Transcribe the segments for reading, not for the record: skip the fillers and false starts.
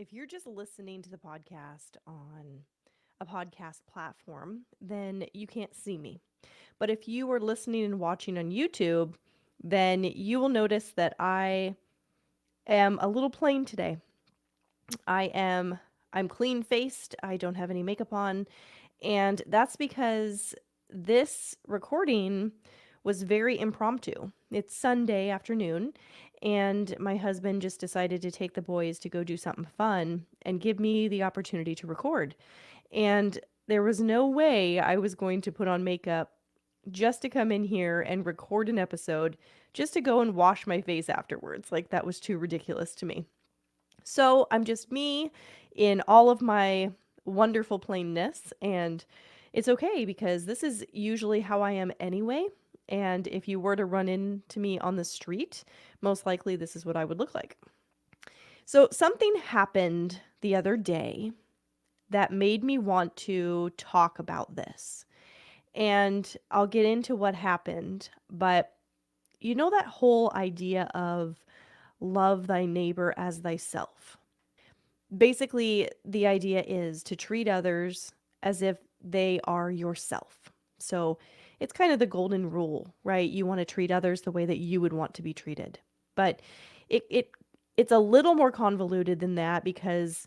If you're just listening to the podcast on a podcast platform, then you can't see me. But if you are listening and watching on YouTube, then you will notice that I am a little plain today. I'm clean faced. I don't have any makeup on, and that's because this recording was very impromptu. It's Sunday afternoon, and my husband just decided to take the boys to go do something fun and give me the opportunity to record. And there was no way I was going to put on makeup just to come in here and record an episode just to go and wash my face afterwards. Like, that was too ridiculous to me. So I'm just me in all of my wonderful plainness, and it's okay because this is usually how I am anyway. And if you were to run into me on the street, most likely this is what I would look like. So something happened the other day that made me want to talk about this. And I'll get into what happened, but you know that whole idea of love thy neighbor as thyself. Basically, the idea is to treat others as if they are yourself. So it's kind of the golden rule, right? You want to treat others the way that you would want to be treated. But it, it it's a little more convoluted than that because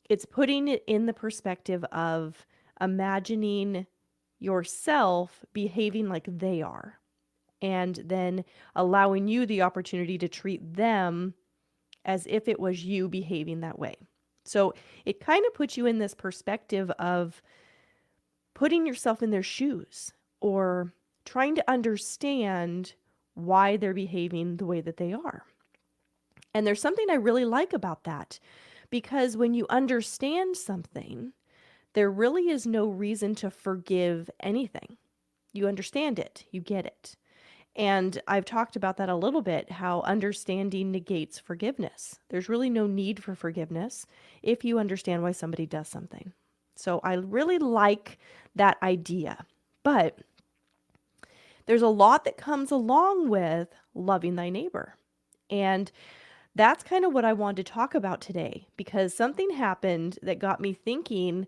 it's putting it in the perspective of imagining yourself behaving like they are and then allowing you the opportunity to treat them as if it was you behaving that way. So it kind of puts you in this perspective of putting yourself in their shoes or trying to understand why they're behaving the way that they are. And there's something I really like about that because when you understand something, there really is no reason to forgive anything. You understand it, you get it. And I've talked about that a little bit, how understanding negates forgiveness. There's really no need for forgiveness if you understand why somebody does something. So I really like that idea. But there's a lot that comes along with loving thy neighbor. And that's kind of what I wanted to talk about today because something happened that got me thinking,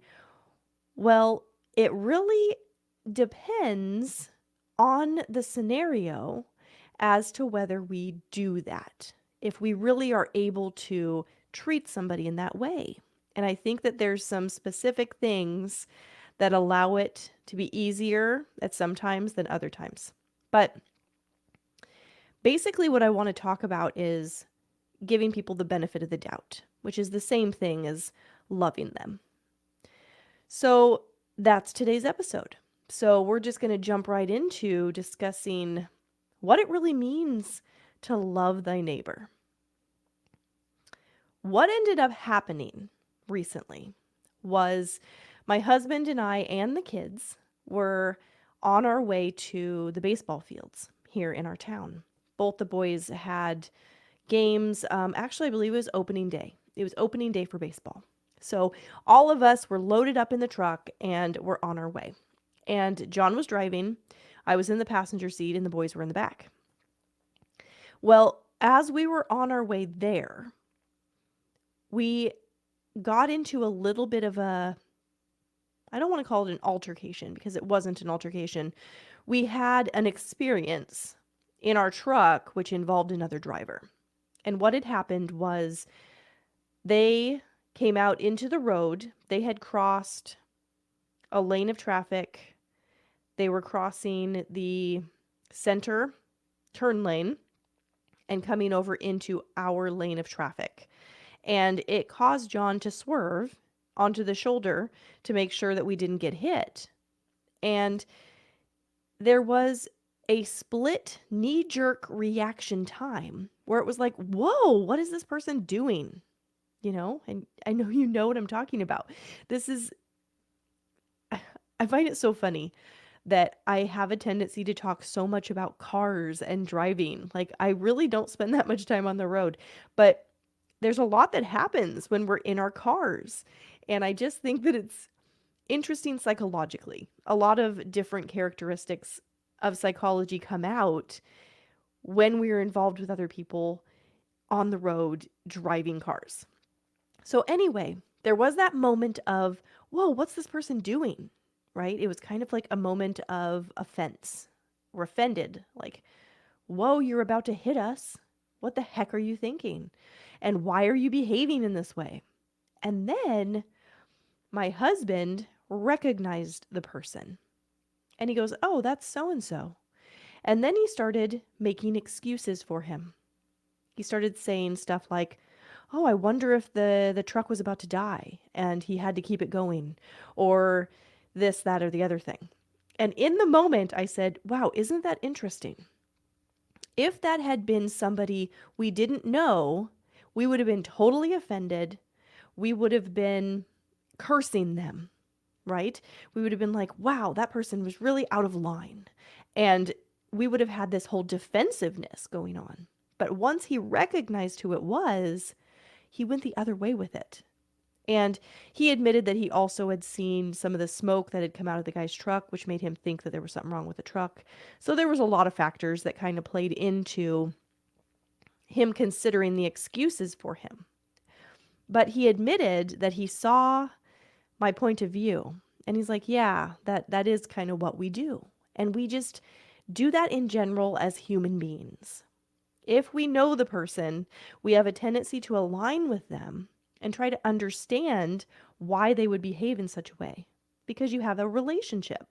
well, it really depends on the scenario as to whether we do that, if we really are able to treat somebody in that way. And I think that there's some specific things that allow it to be easier at some times than other times. But basically, what I want to talk about is giving people the benefit of the doubt, which is the same thing as loving them. So that's today's episode. So we're just going to jump right into discussing what it really means to love thy neighbor. What ended up happening recently was my husband and I and the kids were on our way to the baseball fields here in our town. Both the boys had games. Actually, I believe it was opening day. It was opening day for baseball. So all of us were loaded up in the truck and we're on our way. And John was driving. I was in the passenger seat and the boys were in the back. Well, as we were on our way there, we got into a little bit of a, I don't want to call it an altercation because it wasn't an altercation. We had an experience in our truck which involved another driver. And what had happened was they came out into the road. They had crossed a lane of traffic. They were crossing the center turn lane and coming over into our lane of traffic. And it caused John to swerve onto the shoulder to make sure that we didn't get hit. And there was a split knee jerk reaction time where it was like, whoa, what is this person doing? You know, and I know you know what I'm talking about. This is, I find it so funny that I have a tendency to talk so much about cars and driving. Like, I really don't spend that much time on the road, but there's a lot that happens when we're in our cars. And I just think that it's interesting psychologically. A lot of different characteristics of psychology come out when we're involved with other people on the road driving cars. So, anyway, there was that moment of, whoa, what's this person doing? Right? It was kind of like a moment of offense. We're offended. Like, whoa, you're about to hit us. What the heck are you thinking? And why are you behaving in this way? And then my husband recognized the person and he goes, oh, that's so and so. And then he started making excuses for him. He started saying stuff like, oh, I wonder if the truck was about to die and he had to keep it going, or this, that, or the other thing. And in the moment, I said, wow, isn't that interesting? If that had been somebody we didn't know, we would have been totally offended. We would have been cursing them, right? We would have been like, wow, that person was really out of line. And we would have had this whole defensiveness going on. But once he recognized who it was, he went the other way with it. And he admitted that he also had seen some of the smoke that had come out of the guy's truck, which made him think that there was something wrong with the truck. So there was a lot of factors that kind of played into him considering the excuses for him. But he admitted that he saw my point of view. And he's like, yeah, that is kind of what we do. And we just do that in general as human beings. If we know the person, we have a tendency to align with them and try to understand why they would behave in such a way because you have a relationship.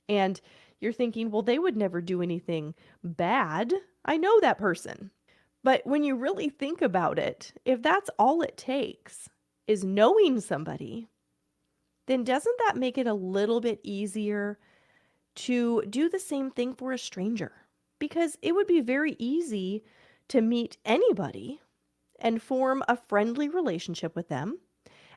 And you're thinking, well, they would never do anything bad. I know that person. But when you really think about it, if that's all it takes is knowing somebody, then doesn't that make it a little bit easier to do the same thing for a stranger? Because it would be very easy to meet anybody and form a friendly relationship with them,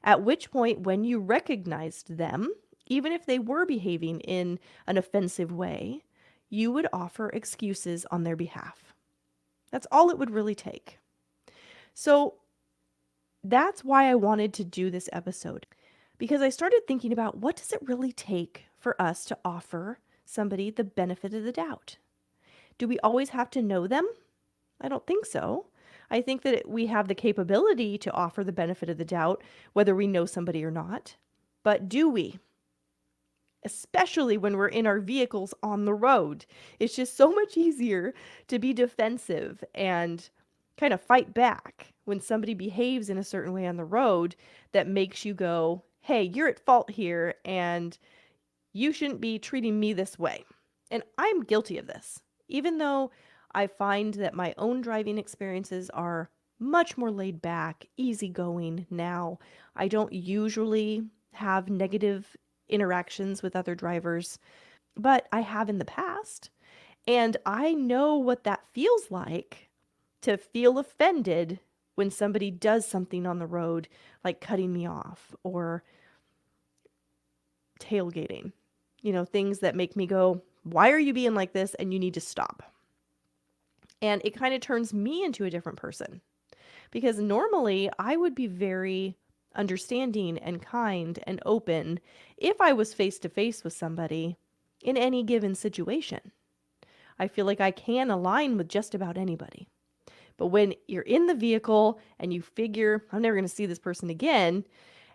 at which point, when you recognized them, even if they were behaving in an offensive way, you would offer excuses on their behalf. That's all it would really take. So that's why I wanted to do this episode, because I started thinking about what does it really take for us to offer somebody the benefit of the doubt? Do we always have to know them? I don't think so. I think that we have the capability to offer the benefit of the doubt, whether we know somebody or not. But do we? Especially when we're in our vehicles on the road. It's just so much easier to be defensive and kind of fight back when somebody behaves in a certain way on the road that makes you go, hey, you're at fault here and you shouldn't be treating me this way. And I'm guilty of this. Even though I find that my own driving experiences are much more laid back, easygoing now, I don't usually have negative interactions with other drivers, but I have in the past. And I know what that feels like to feel offended when somebody does something on the road, like cutting me off or tailgating. Things that make me go, why are you being like this? And you need to stop. And it kind of turns me into a different person because normally I would be very understanding and kind and open if I was face to face with somebody in any given situation. I feel like I can align with just about anybody. But when you're in the vehicle and you figure, I'm never going to see this person again,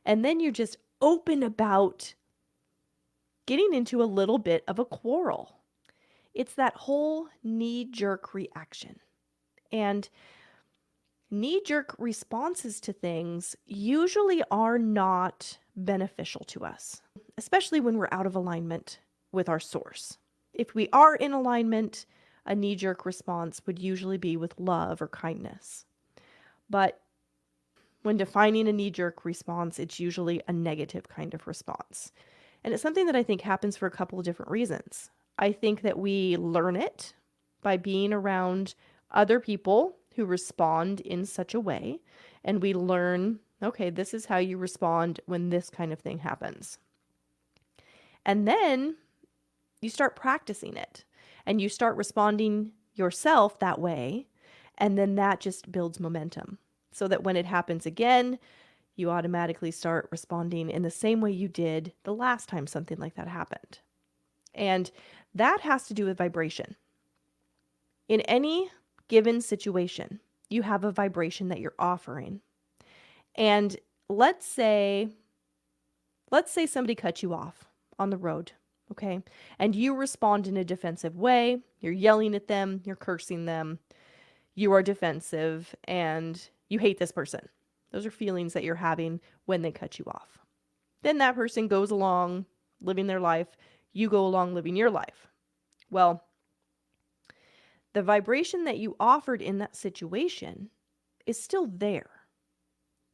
and then you're just open about getting into a little bit of a quarrel. It's that whole knee-jerk reaction. And knee-jerk responses to things usually are not beneficial to us, especially when we're out of alignment with our source. If we are in alignment, a knee-jerk response would usually be with love or kindness. But when defining a knee-jerk response, it's usually a negative kind of response. And it's something that I think happens for a couple of different reasons. I think that we learn it by being around other people who respond in such a way, and we learn, okay, this is how you respond when this kind of thing happens. And then you start practicing it and you start responding yourself that way, and then that just builds momentum so that when it happens again, you automatically start responding in the same way you did the last time something like that happened. And that has to do with vibration. In any given situation, you have a vibration that you're offering. And let's say let's say somebody cut you off on the road, okay? And you respond in a defensive way. You're yelling at them, you're cursing them, you are defensive, and you hate this person. Those are feelings that you're having when they cut you off. Then that person goes along living their life, you go along living your life. Well, the vibration that you offered in that situation is still there,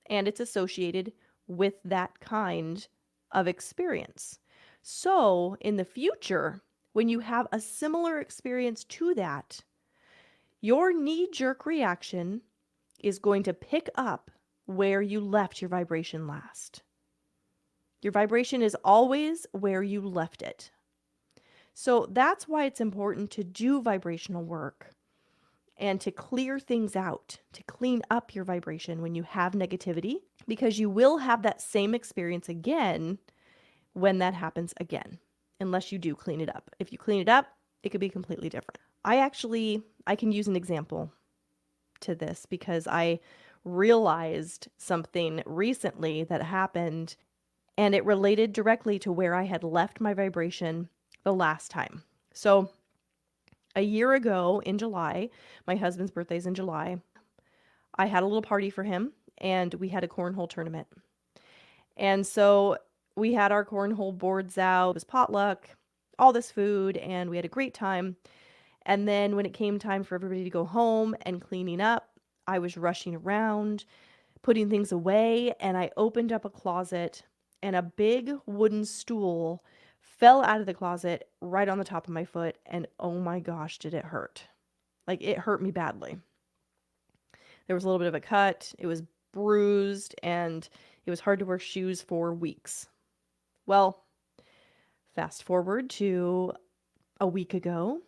and it's associated with that kind of experience. So, in the future, when you have a similar experience to that, your knee jerk reaction is going to pick up where you left your vibration last. Your vibration is always where you left it. So that's why it's important to do vibrational work and to clear things out, to clean up your vibration when you have negativity, because you will have that same experience again when that happens again, unless you do clean it up. If you clean it up, it could be completely different. I can use an example to this because I realized something recently that happened, and it related directly to where I had left my vibration the last time. So, a year ago in July, my husband's birthday's in July, I had a little party for him and we had a cornhole tournament. And so we had our cornhole boards out, it was potluck, all this food, and we had a great time. And then when it came time for everybody to go home and cleaning up, I was rushing around, putting things away, and I opened up a closet and a big wooden stool fell out of the closet right on the top of my foot, and oh my gosh, did it hurt. Like, it hurt me badly. There was a little bit of a cut, it was bruised, and it was hard to wear shoes for weeks. Well, fast forward to a week ago,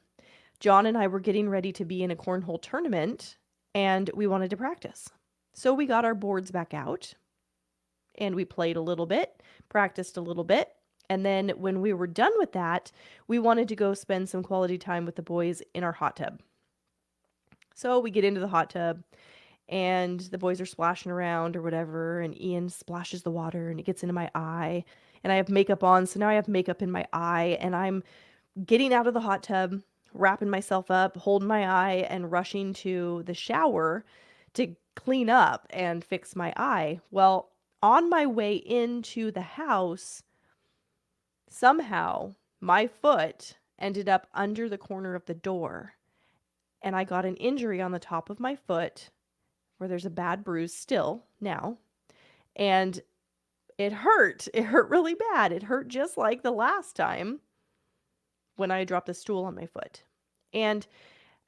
John and I were getting ready to be in a cornhole tournament, and we wanted to practice. So we got our boards back out, and we played a little bit, practiced a little bit, and then when we were done with that, we wanted to go spend some quality time with the boys in our hot tub. So we get into the hot tub, and the boys are splashing around or whatever, and Ian splashes the water and it gets into my eye, and I have makeup on, so now I have makeup in my eye, and I'm getting out of the hot tub, wrapping myself up, holding my eye, and rushing to the shower to clean up and fix my eye. Well, on my way into the house, somehow my foot ended up under the corner of the door, and I got an injury on the top of my foot where there's a bad bruise still now. And it hurt. It hurt really bad. It hurt just like the last time when I dropped the stool on my foot. And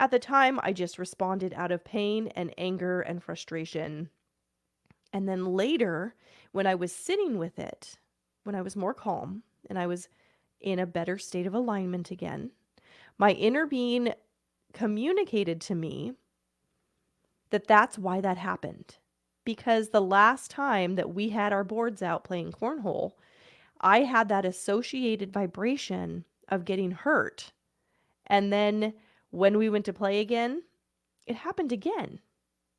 at the time, I just responded out of pain and anger and frustration. And then later, when I was sitting with it, when I was more calm and I was in a better state of alignment again, my inner being communicated to me that that's why that happened. Because the last time that we had our boards out playing cornhole, I had that associated vibration of getting hurt. And then when we went to play again, it happened again.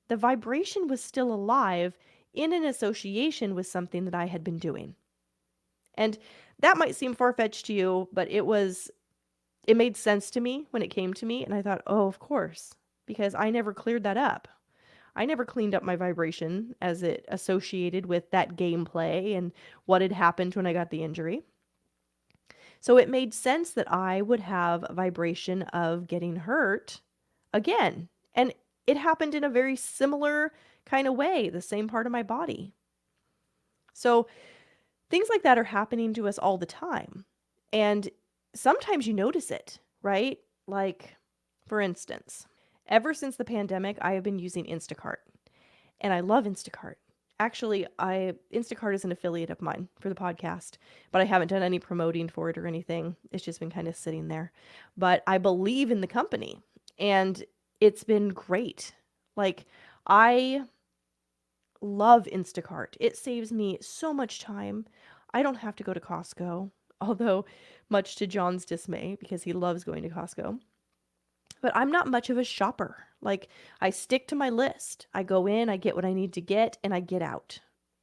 The vibration was still alive in an association with something that I had been doing. And that might seem far-fetched to you, but it made sense to me when it came to me, and I thought, "Oh, of course," because I never cleared that up. I never cleaned up my vibration as it associated with that gameplay and what had happened when I got the injury. So it made sense that I would have a vibration of getting hurt again. And it happened in a very similar kind of way, the same part of my body. So things like that are happening to us all the time. And sometimes you notice it, right? Like, for instance, ever since the pandemic, I have been using Instacart. And I love Instacart. Actually, Instacart is an affiliate of mine for the podcast, but I haven't done any promoting for it or anything. It's just been kind of sitting there. But I believe in the company, and it's been great. Like, I love Instacart. It saves me so much time. I don't have to go to Costco, although much to John's dismay because he loves going to Costco. But I'm not much of a shopper. Like, I stick to my list. I go in, I get what I need to get, and I get out.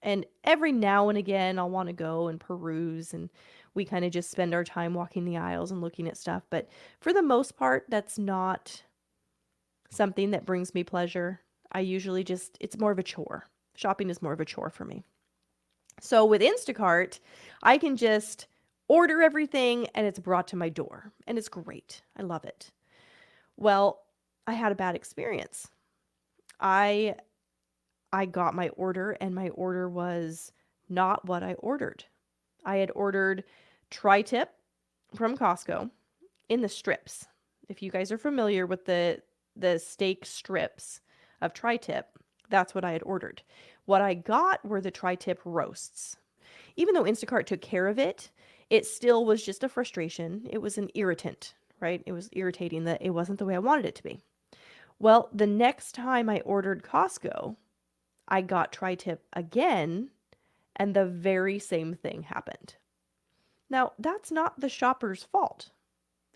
And every now and again, I'll want to go and peruse, and we kind of just spend our time walking the aisles and looking at stuff. But for the most part, that's not something that brings me pleasure. I usually just, it's more of a chore. Shopping is more of a chore for me. So with Instacart, I can just order everything and it's brought to my door. And it's great. I love it. Well, I had a bad experience. I I got my order and my order was not what I ordered. I had ordered tri-tip from Costco in the strips. If you guys are familiar with the steak strips of tri-tip, that's what I had ordered. What I got were the tri-tip roasts. Even though Instacart took care of it, it still was just a frustration. It was an irritant, right? It was irritating that it wasn't the way I wanted it to be. Well, the next time I ordered Costco, I got tri-tip again, and the very same thing happened. Now, that's not the shopper's fault.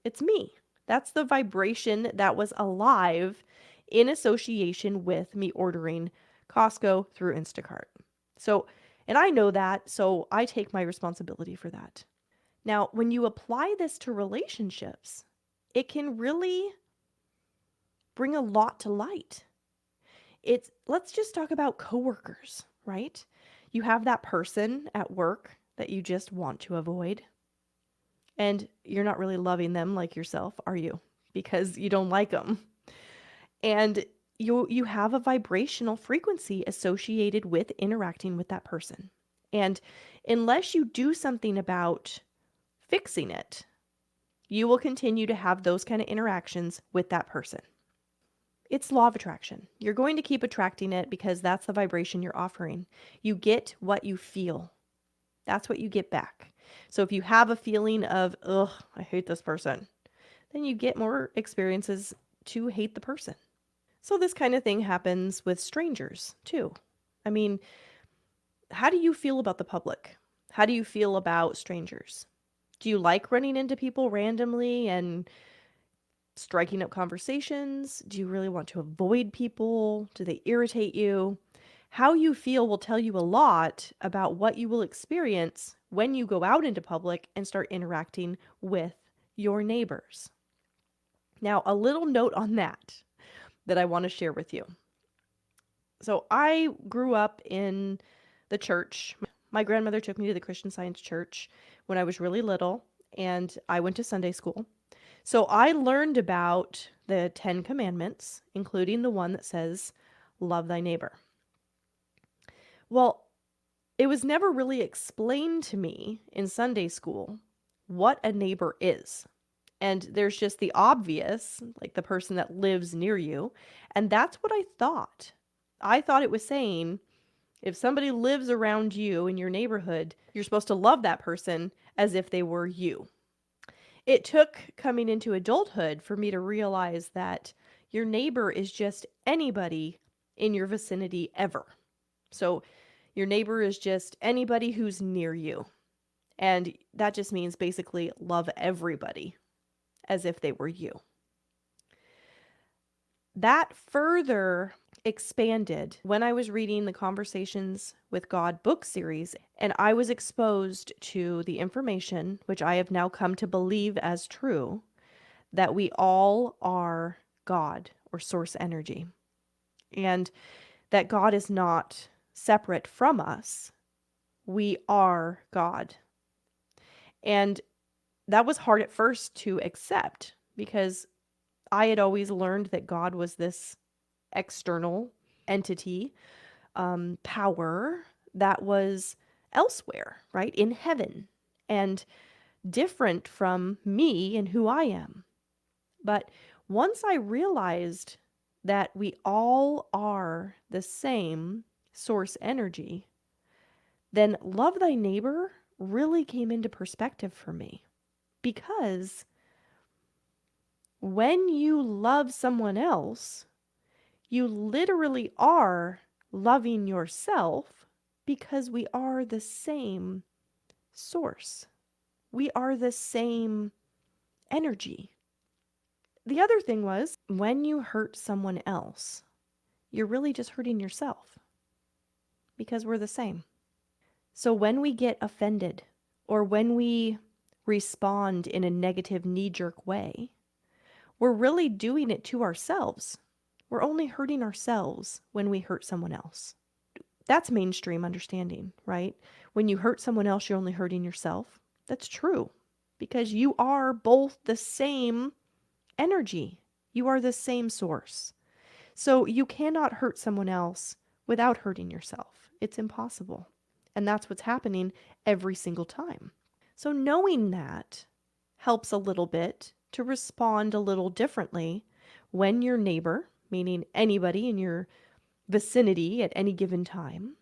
It's me. That's the vibration that was alive in association with me ordering Costco through Instacart. So, and I know that, so I take my responsibility for that. Now, when you apply this to relationships, it can really bring a lot to light. Let's just talk about coworkers, right? You have that person at work that you just want to avoid, and you're not really loving them like yourself, are you? Because you don't like them. And you have a vibrational frequency associated with interacting with that person. And unless you do something about fixing it, you will continue to have those kind of interactions with that person. It's law of attraction. You're going to keep attracting it because that's the vibration you're offering. You get what you feel. That's what you get back. So if you have a feeling of, ugh, I hate this person, then you get more experiences to hate the person. So this kind of thing happens with strangers too. I mean, how do you feel about the public? How do you feel about strangers? Do you like running into people randomly and striking up conversations? Do you really want to avoid people? Do they irritate you? How you feel will tell you a lot about what you will experience when you go out into public and start interacting with your neighbors. Now, a little note on that I want to share with you. So, I grew up in the church. My grandmother took me to the Christian Science Church when I was really little, and I went to Sunday school. So I learned about the 10 Commandments, including the one that says, love thy neighbor. Well, it was never really explained to me in Sunday school what a neighbor is. And there's just the obvious, like the person that lives near you. And that's what I thought. I thought it was saying if somebody lives around you in your neighborhood, you're supposed to love that person as if they were you. It took coming into adulthood for me to realize that your neighbor is just anybody in your vicinity ever. So your neighbor is just anybody who's near you. And that just means basically love everybody as if they were you. That further expanded when I was reading the Conversations with God book series, and I was exposed to the information, which I have now come to believe as true, that we all are God or source energy, and that God is not separate from us. We are God. And that was hard at first to accept because I had always learned that God was this external entity, power that was elsewhere, right? In heaven and different from me and who I am. But once I realized that we all are the same source energy, then love thy neighbor really came into perspective for me. Because when you love someone else, you literally are loving yourself because we are the same source. We are the same energy. The other thing was when you hurt someone else, you're really just hurting yourself because we're the same. So when we get offended or when we respond in a negative knee jerk way, we're really doing it to ourselves. We're only hurting ourselves when we hurt someone else. That's mainstream understanding, right? When you hurt someone else, you're only hurting yourself. That's true because you are both the same energy. You are the same source. So you cannot hurt someone else without hurting yourself. It's impossible. And that's what's happening every single time. So knowing that helps a little bit to respond a little differently when your neighbor, meaning anybody in your vicinity at any given time,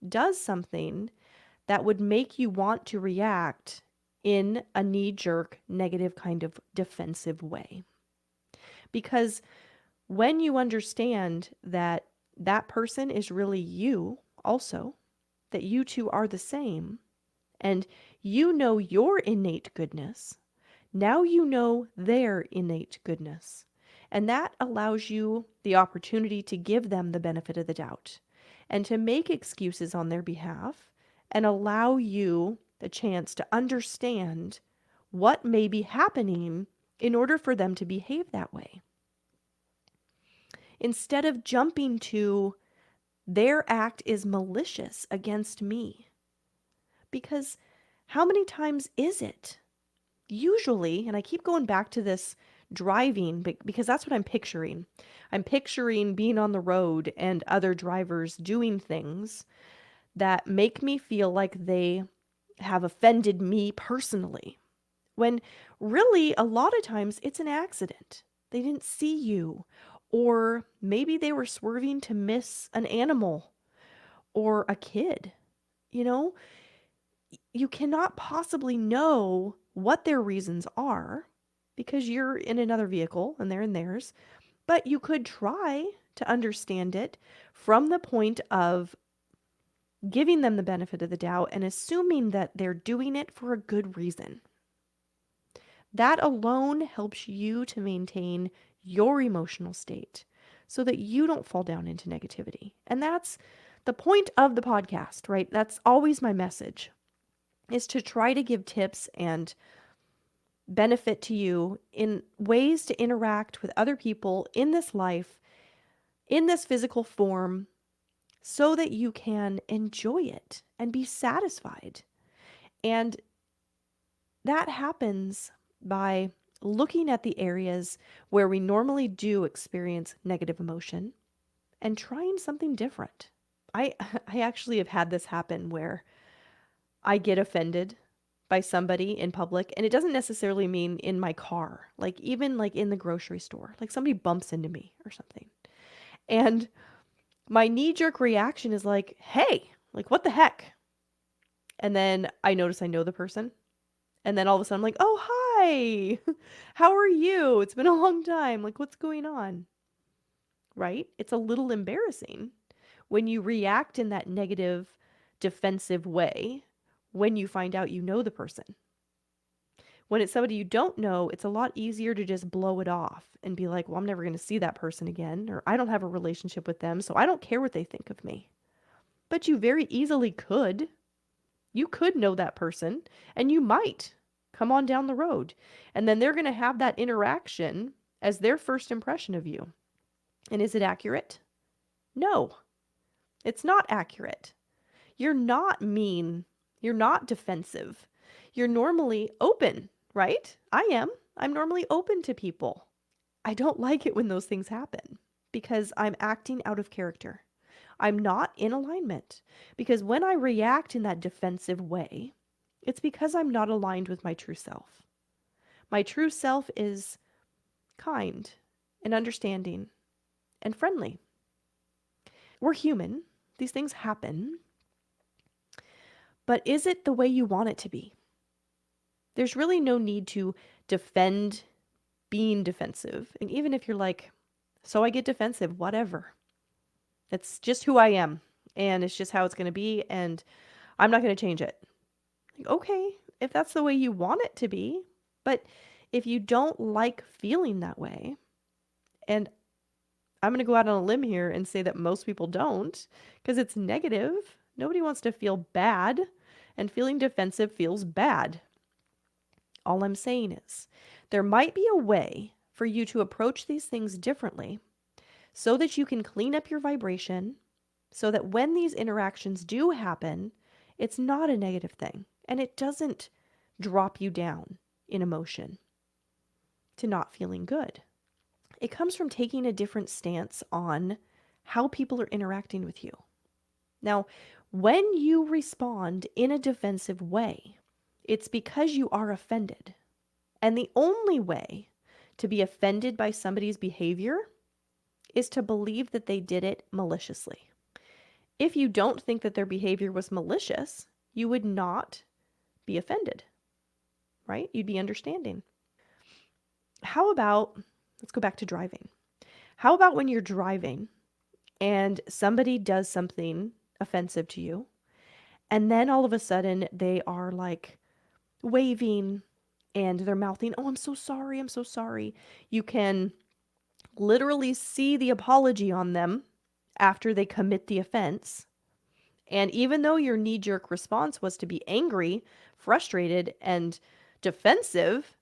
does something that would make you want to react in a knee jerk, negative kind of defensive way. Because when you understand that that person is really you, also, that you two are the same, and you know your innate goodness, now you know their innate goodness. And that allows you the opportunity to give them the benefit of the doubt and to make excuses on their behalf and allow you the chance to understand what may be happening in order for them to behave that way. Instead of jumping to their act is malicious against me. Because how many times is it? Usually, and I keep going back to this driving because that's what I'm picturing. I'm picturing being on the road and other drivers doing things that make me feel like they have offended me personally. When really, a lot of times it's an accident. They didn't see you, or maybe they were swerving to miss an animal or a kid. You know, you cannot possibly know what their reasons are because you're in another vehicle and they're in theirs, but you could try to understand it from the point of giving them the benefit of the doubt and assuming that they're doing it for a good reason. That alone helps you to maintain your emotional state so that you don't fall down into negativity. And that's the point of the podcast, right? That's always my message, is to try to give tips and benefit to you in ways to interact with other people in this life, in this physical form, so that you can enjoy it and be satisfied. And that happens by looking at the areas where we normally do experience negative emotion and trying something different. I I actually have had this happen where I get offended by somebody in public, and it doesn't necessarily mean in my car, like even like in the grocery store, like somebody bumps into me or something. And my knee-jerk reaction is like, "Hey, like what the heck?" And then I notice I know the person, and then all of a sudden I'm like, "Oh, hi. How are you? It's been a long time. Like what's going on?" Right? It's a little embarrassing when you react in that negative defensive way when you find out you know the person. When it's somebody you don't know, it's a lot easier to just blow it off and be like, well, I'm never going to see that person again, or I don't have a relationship with them, so I don't care what they think of me. But you very easily could. You could know that person, and you might come on down the road. And then they're going to have that interaction as their first impression of you. And is it accurate? No, it's not accurate. You're not mean. You're not defensive. You're normally open, right? I am. I'm normally open to people. I don't like it when those things happen because I'm acting out of character. I'm not in alignment because when I react in that defensive way, it's because I'm not aligned with my true self. My true self is kind and understanding and friendly. We're human. These things happen. But is it the way you want it to be? There's really no need to defend being defensive. And even if you're like, so I get defensive, whatever. It's just who I am. And it's just how it's going to be. And I'm not going to change it. Like, okay, if that's the way you want it to be. But if you don't like feeling that way, and I'm going to go out on a limb here and say that most people don't, because it's negative Nobody wants to feel bad, and feeling defensive feels bad. All I'm saying is there might be a way for you to approach these things differently so that you can clean up your vibration, so that when these interactions do happen, it's not a negative thing and it doesn't drop you down in emotion to not feeling good. It comes from taking a different stance on how people are interacting with you. Now, when you respond in a defensive way, it's because you are offended. And the only way to be offended by somebody's behavior is to believe that they did it maliciously. If you don't think that their behavior was malicious, you would not be offended, right? You'd be understanding. How about, let's go back to driving. How about when you're driving and somebody does something offensive to you, and then all of a sudden they are like waving and they're mouthing, "Oh, I'm so sorry, I'm so sorry." You can literally see the apology on them after they commit the offense. And even though your knee jerk response was to be angry, frustrated, and defensive,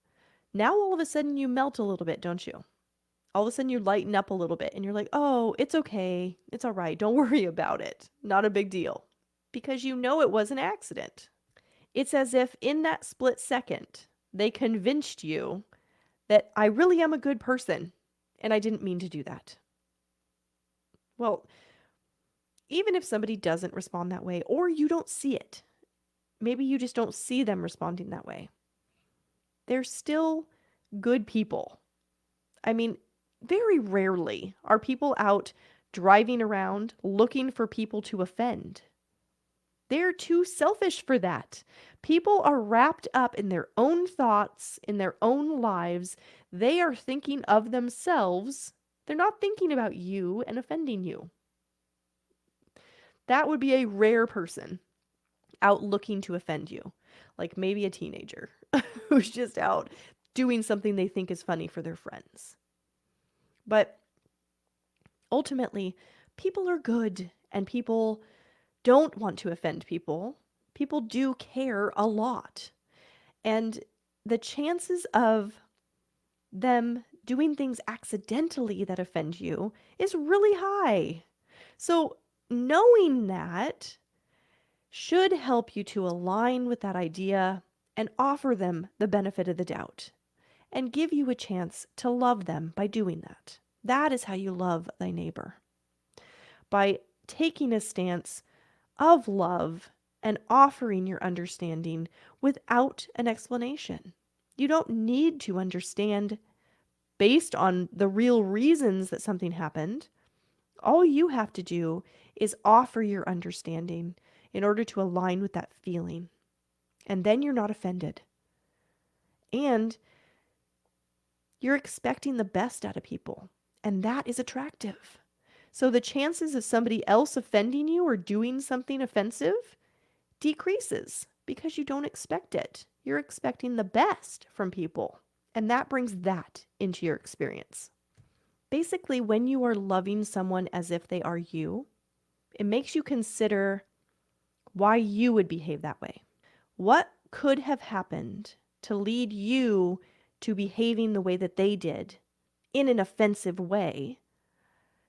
now all of a sudden you melt a little bit, don't you? All of a sudden you lighten up a little bit and you're like, "Oh, it's okay. It's all right. Don't worry about it. Not a big deal." Because you know it was an accident. It's as if in that split second, they convinced you that I really am a good person and I didn't mean to do that. Well, even if somebody doesn't respond that way or you don't see it, maybe you just don't see them responding that way, they're still good people. I mean, very rarely are people out driving around looking for people to offend. They're too selfish for that. People are wrapped up in their own thoughts, in their own lives. They are thinking of themselves. They're not thinking about you and offending you. That would be a rare person out looking to offend you. Like maybe a teenager who's just out doing something they think is funny for their friends. But ultimately, people are good and people don't want to offend people. People do care a lot. And the chances of them doing things accidentally that offend you is really high. So, knowing that should help you to align with that idea and offer them the benefit of the doubt and give you a chance to love them by doing that. That is how you love thy neighbor. By taking a stance of love and offering your understanding without an explanation. You don't need to understand based on the real reasons that something happened. All you have to do is offer your understanding in order to align with that feeling. And then you're not offended. And you're expecting the best out of people. And that is attractive. So the chances of somebody else offending you or doing something offensive decreases because you don't expect it. You're expecting the best from people. And that brings that into your experience. Basically, when you are loving someone as if they are you, it makes you consider why you would behave that way. What could have happened to lead you to behaving the way that they did in an offensive way?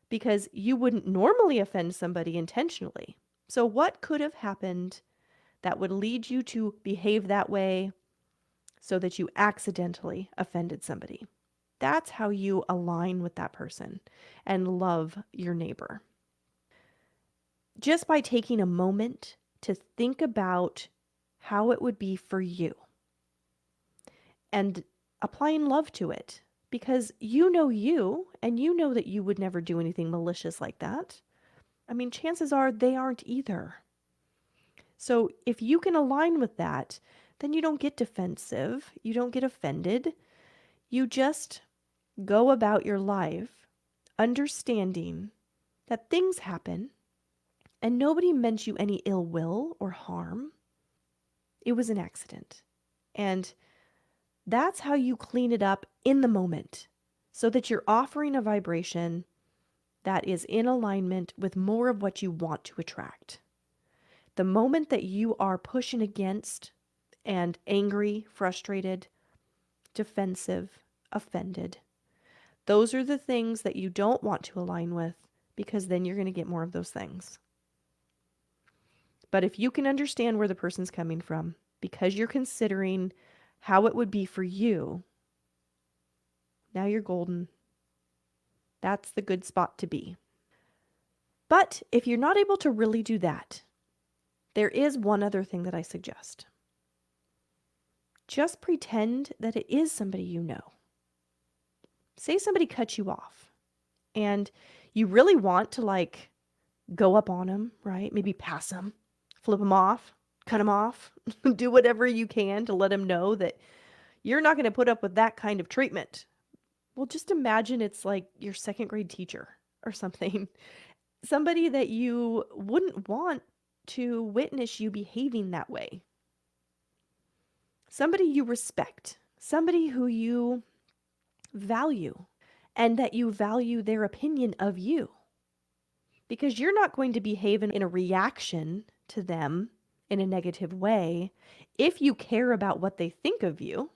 Because you wouldn't normally offend somebody intentionally. So, what could have happened that would lead you to behave that way so that you accidentally offended somebody? That's how you align with that person and love your neighbor. Just by taking a moment to think about how it would be for you and applying love to it, because you and you know that you would never do anything malicious like that. I mean, chances are they aren't either. So if you can align with that, then you don't get defensive, you don't get offended. You just go about your life understanding that things happen and nobody meant you any ill will or harm. It was an accident. And that's how you clean it up in the moment so that you're offering a vibration that is in alignment with more of what you want to attract. The moment that you are pushing against and angry, frustrated, defensive, offended, those are the things that you don't want to align with, because then you're going to get more of those things. But if you can understand where the person's coming from, because you're considering how it would be for you, now you're golden. That's the good spot to be. But if you're not able to really do that, there is one other thing that I suggest. Just pretend that it is somebody you know. Say somebody cut you off and you really want to go up on them, right? Maybe pass them, flip them off, cut them off, do whatever you can to let them know that you're not going to put up with that kind of treatment. Well, just imagine it's like your second grade teacher or something. Somebody that you wouldn't want to witness you behaving that way. Somebody you respect, somebody who you value, and that you value their opinion of you. Because you're not going to behave in a reaction to them in a negative way if you care about what they think of you.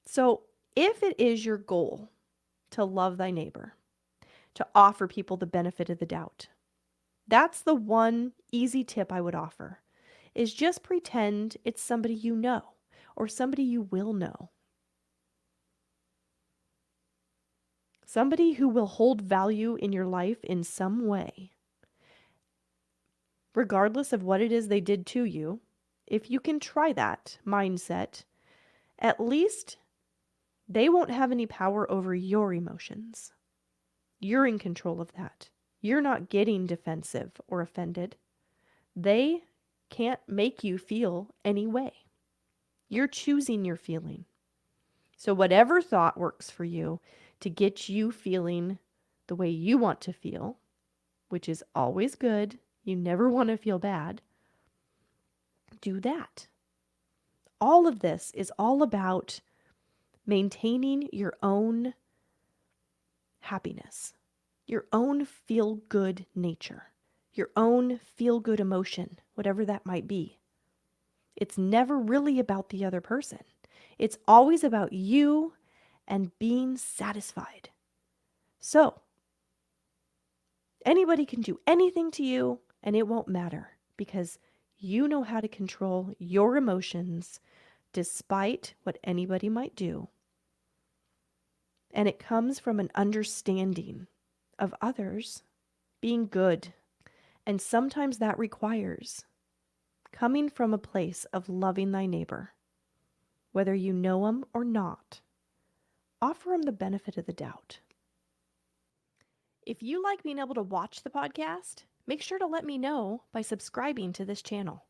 So, if it is your goal to love thy neighbor, to offer people the benefit of the doubt, that's the one easy tip I would offer, is just pretend it's somebody you know or somebody you will know. Somebody who will hold value in your life in some way. Regardless of what it is they did to you, if you can try that mindset, at least they won't have any power over your emotions. You're in control of that. You're not getting defensive or offended. They can't make you feel any way. You're choosing your feeling. So whatever thought works for you to get you feeling the way you want to feel, which is always good, you never want to feel bad, do that. All of this is all about maintaining your own happiness, your own feel-good nature, your own feel-good emotion, whatever that might be. It's never really about the other person. It's always about you and being satisfied. So, anybody can do anything to you and it won't matter because you know how to control your emotions despite what anybody might do. And it comes from an understanding of others being good. And sometimes that requires coming from a place of loving thy neighbor, whether you know him or not. Offer him the benefit of the doubt. If you like being able to watch the podcast, make sure to let me know by subscribing to this channel.